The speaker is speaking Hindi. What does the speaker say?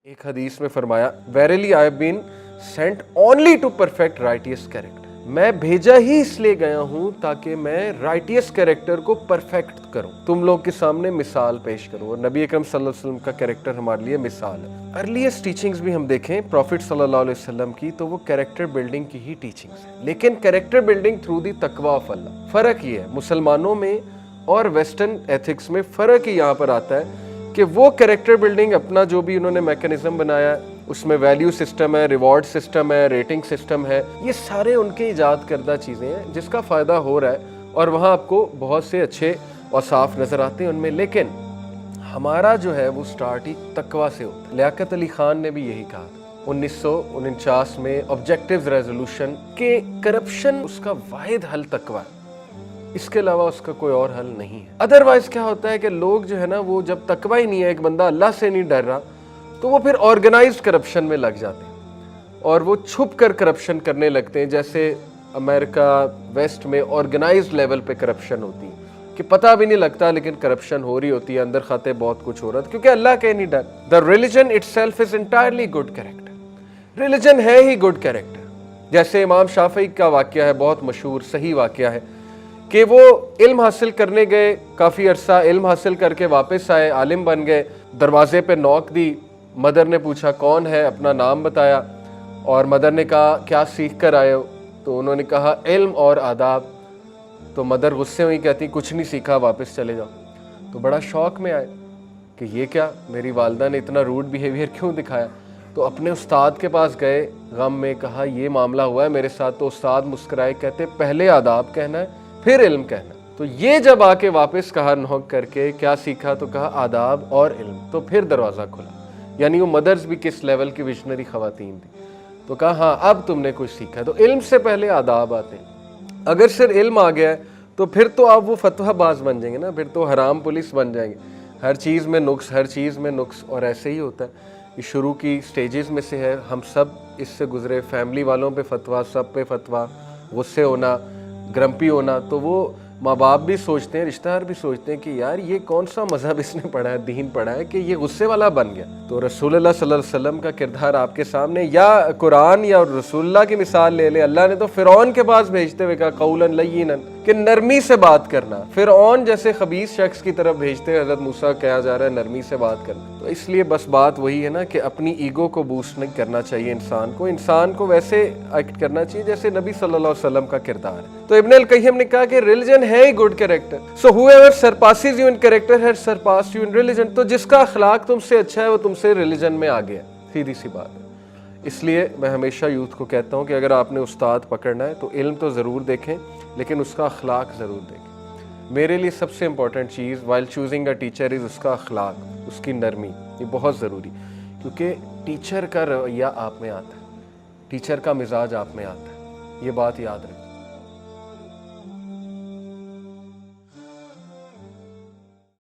एक हदीस में फरमाया, verily I have been sent only to perfect righteous character. मैं भेजा ही इसलिए गया हूं ताकि मैं राइटियस कैरेक्टर को परफेक्ट करूं, तुम लोग के सामने मिसाल पेश करूं। और नबी अकरम सल्लल्लाहु अलैहि वसल्लम का कैरेक्टर हमारे लिए मिसाल है। अर्लीस्ट टीचिंग्स भी हम देखें प्रॉफिट सल्लल्लाहु अलैहि वसल्लम की, तो वो कैरेक्टर बिल्डिंग की ही टीचिंग्स है, लेकिन कैरेक्टर बिल्डिंग थ्रू दी तकवा ऑफ अल्लाह। फर्क ये है मुसलमानों में और वेस्टर्न एथिक्स में, फर्क ही यहाँ पर आता है कि वो कैरेक्टर बिल्डिंग अपना जो भी उन्होंने मैकेनिज्म बनाया है, उसमें वैल्यू सिस्टम है, रिवॉर्ड सिस्टम है, रेटिंग सिस्टम है, ये सारे उनके इजाद करदा चीज़ें हैं जिसका फ़ायदा हो रहा है और वहाँ आपको बहुत से अच्छे और साफ नज़र आते हैं उनमें। लेकिन हमारा जो है वो स्टार्ट ही तकवा से होता है। लियाकत अली खान ने भी यही कहा 1949 में ऑब्जेक्टिव्स रेजोल्यूशन के करप्शन उसका वाहिद हल तकवा है, इसके अलावा उसका कोई और हल नहीं है। अदरवाइज क्या होता है कि लोग जो है ना, वो जब तकवा ही नहीं है, एक बंदा अल्लाह से नहीं डर रहा, तो वो फिर ऑर्गेनाइज्ड करप्शन में लग जाते हैं और वो छुप कर करप्शन करने लगते हैं। जैसे अमेरिका वेस्ट में ऑर्गेनाइज्ड लेवल पे करप्शन होती है कि पता भी नहीं लगता लेकिन करप्शन हो रही होती है, अंदर खाते बहुत कुछ हो रहा है, क्योंकि अल्लाह के नहीं डर। The religion itself is entirely good character. Religion है ही गुड कैरेक्टर। जैसे इमाम शाफी का वाकया है, बहुत मशहूर सही वाकया है कि वो इल्म हासिल करने गए, काफ़ी अरसा इल्म हासिल करके वापस आए, आलिम बन गए। दरवाजे पे नॉक दी, मदर ने पूछा कौन है, अपना नाम बताया और मदर ने कहा क्या सीख कर आए हो, तो उन्होंने कहा इल्म और आदाब। तो मदर गुस्से हुई, कहती कुछ नहीं सीखा, वापस चले जाओ। तो बड़ा शौक में आए कि ये क्या, मेरी वालदा ने इतना रूड बिहेवियर क्यों दिखाया। तो अपने उस्ताद के पास गए, गम में कहा ये मामला हुआ है मेरे साथ। तो उस्ताद मुस्कुराए, कहते पहले आदाब कहना है फिर इल्म कहना। तो ये जब आके वापस कहा नॉक करके क्या सीखा, तो कहा आदाब और इल्म, तो फिर दरवाज़ा खुला। यानी वो मदर्स भी किस लेवल की विजनरी खवातीन थी। तो कहा हाँ अब तुमने कुछ सीखा। तो इल्म से पहले आदाब आते हैं। अगर सिर्फ इल्म आ गया है तो फिर तो आप वो फतवाबाज बन जाएंगे ना, फिर तो हराम पुलिस बन जाएंगे, हर चीज़ में नुक्स, हर चीज़ में नुक्स। और ऐसे ही होता है, ये शुरू की स्टेजेस में से है, हम सब इससे गुजरे। फैमिली वालों पे फतवा, सब पे फतवा, गुस्से होना, ग्रम्पी होना। तो वो माँ बाप भी सोचते हैं, रिश्तेदार भी सोचते हैं कि यार ये कौन सा मजहब इसने पढ़ा है, दीन पढ़ा है कि ये गुस्से वाला बन गया। तो रसूलुल्लाह सल्लल्लाहु अलैहि वसल्लम का किरदार आपके सामने, या कुरान या रसूलुल्लाह की मिसाल ले ले। अल्लाह ने तो फिरौन के पास भेजते हुए कहा कौलन लय्यिनन, कि नरमी से बात करना। फिरौन जैसे खबीस शख्स की तरफ भेजते हुए हज़रत मूसा कहा जा रहा है नरमी से बात करना। तो इसलिए बस बात वही है ना कि अपनी ईगो को बूस्ट नहीं करना चाहिए इंसान को वैसे एक्ट करना चाहिए जैसे नबी सल्लल्लाहु अलैहि वसल्लम का किरदार है। तो इब्न अल कय्यम ने कहा कि रिलीजन है ही good character, so whoever surpasses you in character has surpassed you in religion. तो जिसका अखलाक तुमसे अच्छा है वो तुमसे रिलीजन में आ गया, सीधी सी बात है। इसलिए मैं हमेशा यूथ को कहता हूँ कि अगर आपने उस्ताद पकड़ना है तो इल्म तो ज़रूर देखें, लेकिन उसका अखलाक ज़रूर देखें। मेरे लिए सबसे important cheese while choosing a teacher is उसका अखलाक, उसकी नरमी, ये बहुत ज़रूरी। क्योंकि टीचर का रवैया आप में आता है, टीचर का मिजाज आप में आता है, ये बात याद रखें।